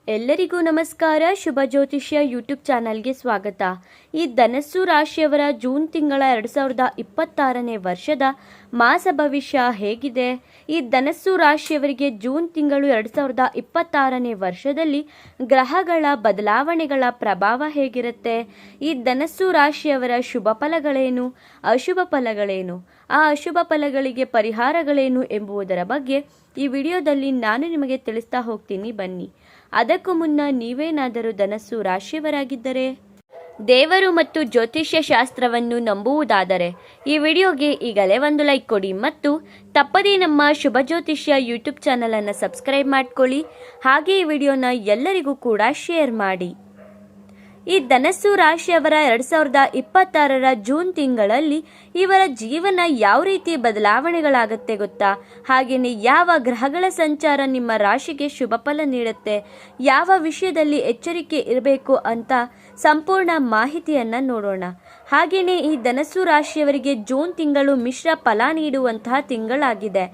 ಎಲ್ಲರಿಗೂ ನಮಸ್ಕಾರ. ಶುಭ ಜ್ಯೋತಿಷ್ಯ ಯೂಟ್ಯೂಬ್ ಚಾನಲ್ಗೆ ಸ್ವಾಗತ. ಈ ಧನಸ್ಸು ರಾಶಿಯವರ ಜೂನ್ ತಿಂಗಳ 2026ನೇ ವರ್ಷದ ಮಾಸ ಭವಿಷ್ಯ ಹೇಗಿದೆ? ಈ ಧನಸ್ಸು ರಾಶಿಯವರಿಗೆ ಜೂನ್ ತಿಂಗಳು 2026ನೇ ವರ್ಷದಲ್ಲಿ ಗ್ರಹಗಳ ಬದಲಾವಣೆಗಳ ಪ್ರಭಾವ ಹೇಗಿರುತ್ತೆ? ಈ ಧನಸ್ಸು ರಾಶಿಯವರ ಶುಭ ಫಲಗಳೇನು, ಅಶುಭ ಫಲಗಳೇನು, ಆ ಅಶುಭ ಫಲಗಳಿಗೆ ಪರಿಹಾರಗಳೇನು ಎಂಬುದರ ಬಗ್ಗೆ ಈ ವಿಡಿಯೋದಲ್ಲಿ ನಾನು ನಿಮಗೆ ತಿಳಿಸ್ತಾ ಹೋಗ್ತೀನಿ, ಬನ್ನಿ. ಅದಕ್ಕೂ ಮುನ್ನ ನೀವೇನಾದರೂ ಧನಸ್ಸು ರಾಶಿಯವರಾಗಿದ್ದರೆ, ದೇವರು ಮತ್ತು ಜ್ಯೋತಿಷ್ಯ ಶಾಸ್ತ್ರವನ್ನು ನಂಬುವುದಾದರೆ ಈ ವಿಡಿಯೋಗೆ ಈಗಲೇ ಒಂದು ಲೈಕ್ ಕೊಡಿ ಮತ್ತು ತಪ್ಪದೇ ನಮ್ಮ ಶುಭ ಜ್ಯೋತಿಷ್ಯ ಯೂಟ್ಯೂಬ್ ಚಾನಲನ್ನು ಸಬ್ಸ್ಕ್ರೈಬ್ ಮಾಡ್ಕೊಳ್ಳಿ. ಹಾಗೆ ಈ ವಿಡಿಯೋನ ಎಲ್ಲರಿಗೂ ಕೂಡ ಶೇರ್ ಮಾಡಿ. ಈ ಧನಸ್ಸು ರಾಶಿಯವರ 2026ರ ಜೂನ್ ತಿಂಗಳಲ್ಲಿ ಇವರ ಜೀವನ ಯಾವ ರೀತಿ ಬದಲಾವಣೆಗಳಾಗುತ್ತೆ ಗೊತ್ತಾ? ಹಾಗೆಯೇ ಯಾವ ಗ್ರಹಗಳ ಸಂಚಾರ ನಿಮ್ಮ ರಾಶಿಗೆ ಶುಭ ಫಲ ನೀಡುತ್ತೆ, ಯಾವ ವಿಷಯದಲ್ಲಿ ಎಚ್ಚರಿಕೆ ಇರಬೇಕು ಅಂತ ಸಂಪೂರ್ಣ ಮಾಹಿತಿಯನ್ನು ನೋಡೋಣ. ಹಾಗೆಯೇ ಈ ಧನಸ್ಸು ರಾಶಿಯವರಿಗೆ ಜೂನ್ ತಿಂಗಳು ಮಿಶ್ರ ಫಲ ನೀಡುವಂತಹ ತಿಂಗಳಾಗಿದೆ.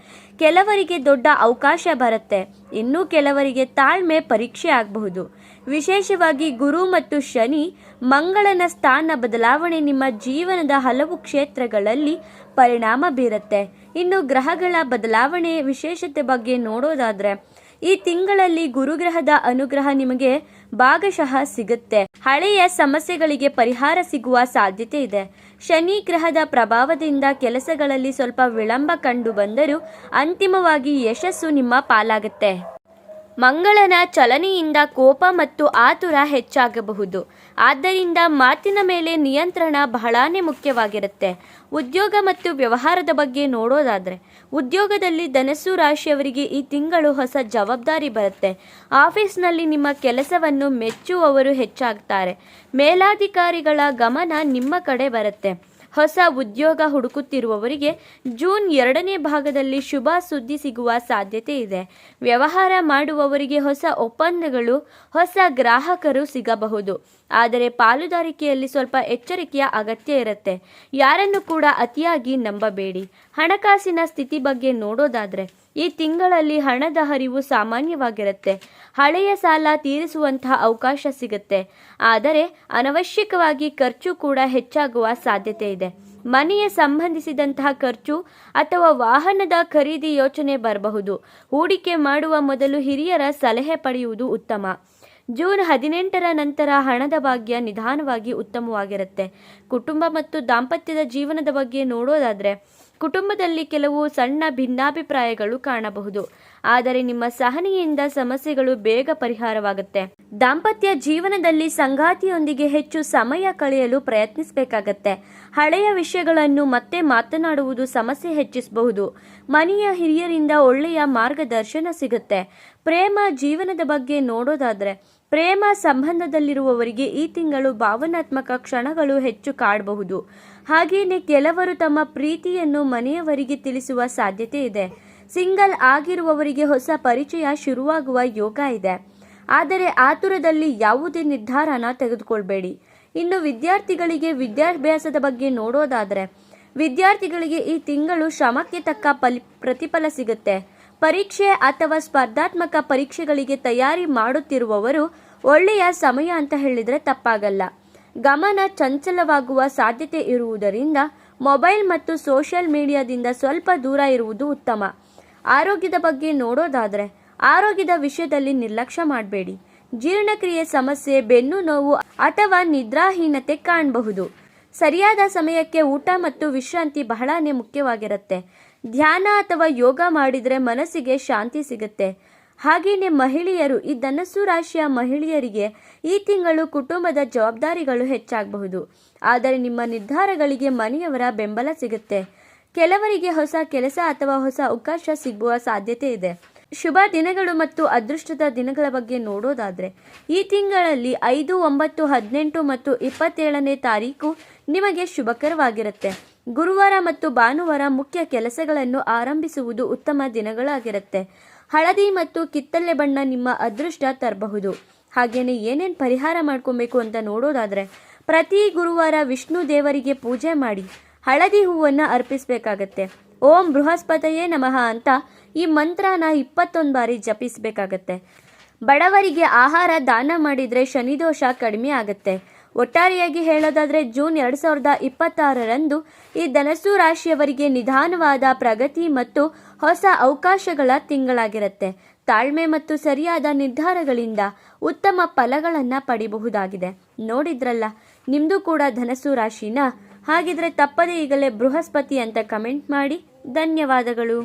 ಕೆಲವರಿಗೆ ದೊಡ್ಡ ಅವಕಾಶ ಬರುತ್ತೆ, ಇನ್ನು ಕೆಲವರಿಗೆ ತಾಳ್ಮೆ ಪರೀಕ್ಷೆ ಆಗಬಹುದು. ವಿಶೇಷವಾಗಿ ಗುರು ಮತ್ತು ಶನಿ ಮಂಗಳನ ಸ್ಥಾನ ಬದಲಾವಣೆ ನಿಮ್ಮ ಜೀವನದ ಹಲವು ಕ್ಷೇತ್ರಗಳಲ್ಲಿ ಪರಿಣಾಮ ಬೀರುತ್ತೆ. ಇನ್ನು ಗ್ರಹಗಳ ಬದಲಾವಣೆ ವಿಶೇಷತೆ ಬಗ್ಗೆ ನೋಡೋದಾದ್ರೆ, ಈ ತಿಂಗಳಲ್ಲಿ ಗುರುಗ್ರಹದ ಅನುಗ್ರಹ ನಿಮಗೆ ಭಾಗಶಃ ಸಿಗುತ್ತೆ. ಹಳೆಯ ಸಮಸ್ಯೆಗಳಿಗೆ ಪರಿಹಾರ ಸಿಗುವ ಸಾಧ್ಯತೆ ಇದೆ. ಶನಿ ಗ್ರಹದ ಪ್ರಭಾವದಿಂದ ಕೆಲಸಗಳಲ್ಲಿ ಸ್ವಲ್ಪ ವಿಳಂಬ ಕಂಡು ಬಂದರೂ ಅಂತಿಮವಾಗಿ ಯಶಸ್ಸು ನಿಮ್ಮ ಪಾಲಾಗುತ್ತೆ. ಮಂಗಳನ ಚಲನೆಯಿಂದ ಕೋಪ ಮತ್ತು ಆತುರ ಹೆಚ್ಚಾಗಬಹುದು. ಆದ್ದರಿಂದ ಮಾತಿನ ಮೇಲೆ ನಿಯಂತ್ರಣ ಬಹಳಾನೇ ಮುಖ್ಯವಾಗಿರುತ್ತೆ. ಉದ್ಯೋಗ ಮತ್ತು ವ್ಯವಹಾರದ ಬಗ್ಗೆ ನೋಡೋದಾದರೆ, ಉದ್ಯೋಗದಲ್ಲಿ ಧನಸ್ಸು ರಾಶಿಯವರಿಗೆ ಈ ತಿಂಗಳು ಹೊಸ ಜವಾಬ್ದಾರಿ ಬರುತ್ತೆ. ಆಫೀಸ್ನಲ್ಲಿ ನಿಮ್ಮ ಕೆಲಸವನ್ನು ಮೆಚ್ಚುವವರು ಹೆಚ್ಚಾಗ್ತಾರೆ. ಮೇಲಾಧಿಕಾರಿಗಳ ಗಮನ ನಿಮ್ಮ ಕಡೆ ಬರುತ್ತೆ. ಹೊಸ ಉದ್ಯೋಗ ಹುಡುಕುತ್ತಿರುವವರಿಗೆ ಜೂನ್ 2ನೇ ಭಾಗದಲ್ಲಿ ಶುಭ ಸುದ್ದಿ ಸಿಗುವ ಸಾಧ್ಯತೆ ಇದೆ. ವ್ಯವಹಾರ ಮಾಡುವವರಿಗೆ ಹೊಸ ಒಪ್ಪಂದಗಳು, ಹೊಸ ಗ್ರಾಹಕರು ಸಿಗಬಹುದು. ಆದರೆ ಪಾಲುದಾರಿಕೆಯಲ್ಲಿ ಸ್ವಲ್ಪ ಎಚ್ಚರಿಕೆಯ ಅಗತ್ಯ ಇರುತ್ತೆ. ಯಾರನ್ನು ಕೂಡ ಅತಿಯಾಗಿ ನಂಬಬೇಡಿ. ಹಣಕಾಸಿನ ಸ್ಥಿತಿ ಬಗ್ಗೆ ನೋಡೋದಾದರೆ, ಈ ತಿಂಗಳಲ್ಲಿ ಹಣದ ಹರಿವು ಸಾಮಾನ್ಯವಾಗಿರುತ್ತೆ. ಹಳೆಯ ಸಾಲ ತೀರಿಸುವಂತಹ ಅವಕಾಶ ಸಿಗುತ್ತೆ. ಆದರೆ ಅನವಶ್ಯಕವಾಗಿ ಖರ್ಚು ಕೂಡ ಹೆಚ್ಚಾಗುವ ಸಾಧ್ಯತೆ ಇದೆ. ಮನೆಗೆ ಸಂಬಂಧಿಸಿದಂತಹ ಖರ್ಚು ಅಥವಾ ವಾಹನದ ಖರೀದಿ ಯೋಚನೆ ಬರಬಹುದು. ಹೂಡಿಕೆ ಮಾಡುವ ಮೊದಲು ಹಿರಿಯರ ಸಲಹೆ ಪಡೆಯುವುದು ಉತ್ತಮ. ಜೂನ್ 18ರ ನಂತರ ಹಣದ ಭಾಗ್ಯ ನಿಧಾನವಾಗಿ ಉತ್ತಮವಾಗಿರುತ್ತೆ. ಕುಟುಂಬ ಮತ್ತು ದಾಂಪತ್ಯದ ಜೀವನದ ಬಗ್ಗೆ ನೋಡೋದಾದರೆ, ಕುಟುಂಬದಲ್ಲಿ ಕೆಲವು ಸಣ್ಣ ಭಿನ್ನಾಭಿಪ್ರಾಯಗಳು ಕಾಣಬಹುದು. ಆದರೆ ನಿಮ್ಮ ಸಹನೆಯಿಂದ ಸಮಸ್ಯೆಗಳು ಬೇಗ ಪರಿಹಾರವಾಗುತ್ತೆ. ದಾಂಪತ್ಯ ಜೀವನದಲ್ಲಿ ಸಂಗಾತಿಯೊಂದಿಗೆ ಹೆಚ್ಚು ಸಮಯ ಕಳೆಯಲು ಪ್ರಯತ್ನಿಸಬೇಕಾಗತ್ತೆ. ಹಳೆಯ ವಿಷಯಗಳನ್ನು ಮತ್ತೆ ಮಾತನಾಡುವುದು ಸಮಸ್ಯೆ ಹೆಚ್ಚಿಸಬಹುದು. ಮನೆಯ ಹಿರಿಯರಿಂದ ಒಳ್ಳೆಯ ಮಾರ್ಗದರ್ಶನ ಸಿಗುತ್ತೆ. ಪ್ರೇಮ ಜೀವನದ ಬಗ್ಗೆ ನೋಡೋದಾದ್ರೆ, ಪ್ರೇಮ ಸಂಬಂಧದಲ್ಲಿರುವವರಿಗೆ ಈ ತಿಂಗಳು ಭಾವನಾತ್ಮಕ ಕ್ಷಣಗಳು ಹೆಚ್ಚು ಕಾಡಬಹುದು. ಹಾಗೆಯೇ ಕೆಲವರು ತಮ್ಮ ಪ್ರೀತಿಯನ್ನು ಮನೆಯವರಿಗೆ ತಿಳಿಸುವ ಸಾಧ್ಯತೆ ಇದೆ. ಸಿಂಗಲ್ ಆಗಿರುವವರಿಗೆ ಹೊಸ ಪರಿಚಯ ಶುರುವಾಗುವ ಯೋಗ ಇದೆ. ಆದರೆ ಆತುರದಲ್ಲಿ ಯಾವುದೇ ನಿರ್ಧಾರನ ತೆಗೆದುಕೊಳ್ಬೇಡಿ. ಇನ್ನು ವಿದ್ಯಾರ್ಥಿಗಳಿಗೆ ವಿದ್ಯಾಭ್ಯಾಸದ ಬಗ್ಗೆ ನೋಡೋದಾದರೆ, ವಿದ್ಯಾರ್ಥಿಗಳಿಗೆ ಈ ತಿಂಗಳು ಶ್ರಮಕ್ಕೆ ತಕ್ಕ ಪ್ರತಿಫಲ ಸಿಗುತ್ತೆ. ಪರೀಕ್ಷೆ ಅಥವಾ ಸ್ಪರ್ಧಾತ್ಮಕ ಪರೀಕ್ಷೆಗಳಿಗೆ ತಯಾರಿ ಮಾಡುತ್ತಿರುವವರು ಒಳ್ಳೆಯ ಸಮಯ ಅಂತ ಹೇಳಿದರೆ ತಪ್ಪಾಗಲ್ಲ. ಗಮನ ಚಂಚಲವಾಗುವ ಸಾಧ್ಯತೆ ಇರುವುದರಿಂದ ಮೊಬೈಲ್ ಮತ್ತು ಸೋಷಿಯಲ್ ಮೀಡಿಯಾದಿಂದ ಸ್ವಲ್ಪ ದೂರ ಇರುವುದು ಉತ್ತಮ. ಆರೋಗ್ಯದ ಬಗ್ಗೆ ನೋಡೋದಾದರೆ, ಆರೋಗ್ಯದ ವಿಷಯದಲ್ಲಿ ನಿರ್ಲಕ್ಷ್ಯ ಮಾಡಬೇಡಿ. ಜೀರ್ಣಕ್ರಿಯೆ ಸಮಸ್ಯೆ, ಬೆನ್ನು ನೋವು ಅಥವಾ ನಿದ್ರಾಹೀನತೆ ಕಾಣಬಹುದು. ಸರಿಯಾದ ಸಮಯಕ್ಕೆ ಊಟ ಮತ್ತು ವಿಶ್ರಾಂತಿ ಬಹಳನೇ ಮುಖ್ಯವಾಗಿರುತ್ತೆ. ಧ್ಯಾನ ಅಥವಾ ಯೋಗ ಮಾಡಿದರೆ ಮನಸ್ಸಿಗೆ ಶಾಂತಿ ಸಿಗುತ್ತೆ. ಹಾಗೆಯೇ ಮಹಿಳೆಯರು, ಈ ಧನಸ್ಸು ರಾಶಿಯ ಮಹಿಳೆಯರಿಗೆ ಈ ತಿಂಗಳು ಕುಟುಂಬದ ಜವಾಬ್ದಾರಿಗಳು ಹೆಚ್ಚಾಗಬಹುದು. ಆದರೆ ನಿಮ್ಮ ನಿರ್ಧಾರಗಳಿಗೆ ಮನೆಯವರ ಬೆಂಬಲ ಸಿಗುತ್ತೆ. ಕೆಲವರಿಗೆ ಹೊಸ ಕೆಲಸ ಅಥವಾ ಹೊಸ ಅವಕಾಶ ಸಿಗುವ ಸಾಧ್ಯತೆ ಇದೆ. ಶುಭ ದಿನಗಳು ಮತ್ತು ಅದೃಷ್ಟದ ದಿನಗಳ ಬಗ್ಗೆ ನೋಡೋದಾದರೆ, ಈ ತಿಂಗಳಲ್ಲಿ 5, 9, 18 ಮತ್ತು 27ನೇ ತಾರೀಕು ನಿಮಗೆ ಶುಭಕರವಾಗಿರುತ್ತೆ. ಗುರುವಾರ ಮತ್ತು ಭಾನುವಾರ ಮುಖ್ಯ ಕೆಲಸಗಳನ್ನು ಆರಂಭಿಸುವುದು ಉತ್ತಮ ದಿನಗಳಾಗಿರುತ್ತೆ. ಹಳದಿ ಮತ್ತು ಕಿತ್ತಳೆ ಬಣ್ಣ ನಿಮ್ಮ ಅದೃಷ್ಟ ತರಬಹುದು. ಹಾಗೆಯೇ ಏನೇನು ಪರಿಹಾರ ಮಾಡ್ಕೊಬೇಕು ಅಂತ ನೋಡೋದಾದರೆ, ಪ್ರತಿ ಗುರುವಾರ ವಿಷ್ಣು ದೇವರಿಗೆ ಪೂಜೆ ಮಾಡಿ ಹಳದಿ ಹೂವನ್ನು ಅರ್ಪಿಸಬೇಕಾಗತ್ತೆ. ಓಂ ಬೃಹಸ್ಪತಿಯೇ ನಮಃ ಅಂತ ಈ ಮಂತ್ರನ 21 ಬಾರಿ ಜಪಿಸಬೇಕಾಗತ್ತೆ. ಬಡವರಿಗೆ ಆಹಾರ ದಾನ ಮಾಡಿದರೆ ಶನಿದೋಷ ಕಡಿಮೆ ಆಗುತ್ತೆ. ಒಟ್ಟಾರೆಯಾಗಿ ಹೇಳೋದಾದರೆ ಜೂನ್ 2026ರಂದು ಈ ಧನಸ್ಸು ರಾಶಿಯವರಿಗೆ ನಿಧಾನವಾದ ಪ್ರಗತಿ ಮತ್ತು ಹೊಸ ಅವಕಾಶಗಳ ತಿಂಗಳಾಗಿರುತ್ತೆ. ತಾಳ್ಮೆ ಮತ್ತು ಸರಿಯಾದ ನಿರ್ಧಾರಗಳಿಂದ ಉತ್ತಮ ಫಲಗಳನ್ನು ಪಡಿಬಹುದಾಗಿದೆ. ನೋಡಿದ್ರಲ್ಲ, ನಿಮ್ಮದು ಕೂಡ ಧನಸ್ಸು ರಾಶಿನ? ಹಾಗಿದ್ರೆ ತಪ್ಪದೇ ಈಗಲೇ ಬೃಹಸ್ಪತಿ ಅಂತ ಕಮೆಂಟ್ ಮಾಡಿ. ಧನ್ಯವಾದಗಳು.